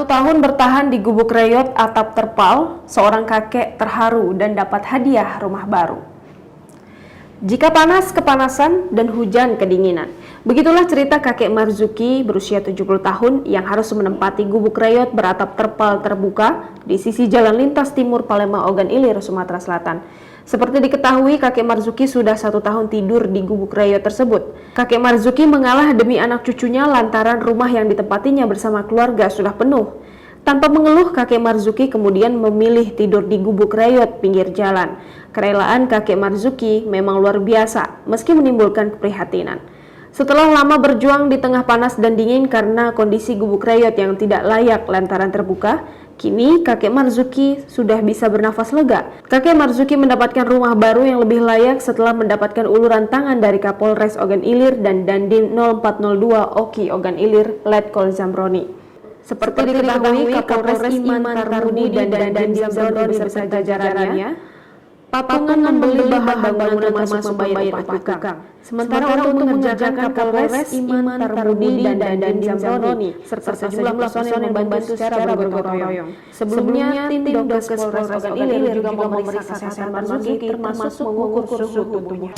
1 tahun bertahan di gubuk reyot atap terpal, seorang kakek terharu dan dapat hadiah rumah baru. Jika panas kepanasan dan hujan kedinginan. Begitulah cerita kakek Marzuki berusia 70 tahun yang harus menempati gubuk reyot beratap terpal terbuka di sisi jalan lintas timur Palembang Ogan Ilir, Sumatera Selatan. Seperti diketahui, kakek Marzuki sudah 1 tahun tidur di gubuk reyot tersebut. Kakek Marzuki mengalah demi anak cucunya lantaran rumah yang ditempatinya bersama keluarga sudah penuh. Tanpa mengeluh, kakek Marzuki kemudian memilih tidur di gubuk reyot pinggir jalan. Kerelaan kakek Marzuki memang luar biasa, meski menimbulkan keprihatinan. Setelah lama berjuang di tengah panas dan dingin karena kondisi gubuk reyot yang tidak layak lantaran terbuka, kini kakek Marzuki sudah bisa bernafas lega. Kakek Marzuki mendapatkan rumah baru yang lebih layak setelah mendapatkan uluran tangan dari Kapolres Ogan Ilir dan Dandim 0402 Oki Ogan Ilir, Letkol Zamroni. Seperti diketahui, Kapolres Iman Tarmudi dan Dandim Zamroni beserta jajarannya patungan membeli bahan bangunan termasuk membayar upah tukang. Sementara untuk mengerjakan Kapolres Iman Tarmudi dan Dandim Zamroni serta sejumlah personel yang membantu secara bergotong royong. Sebelumnya, tim Dokes Polres Ogan Ilir juga memeriksa kesehatan Marzuki termasuk mengukur suhu tubuhnya.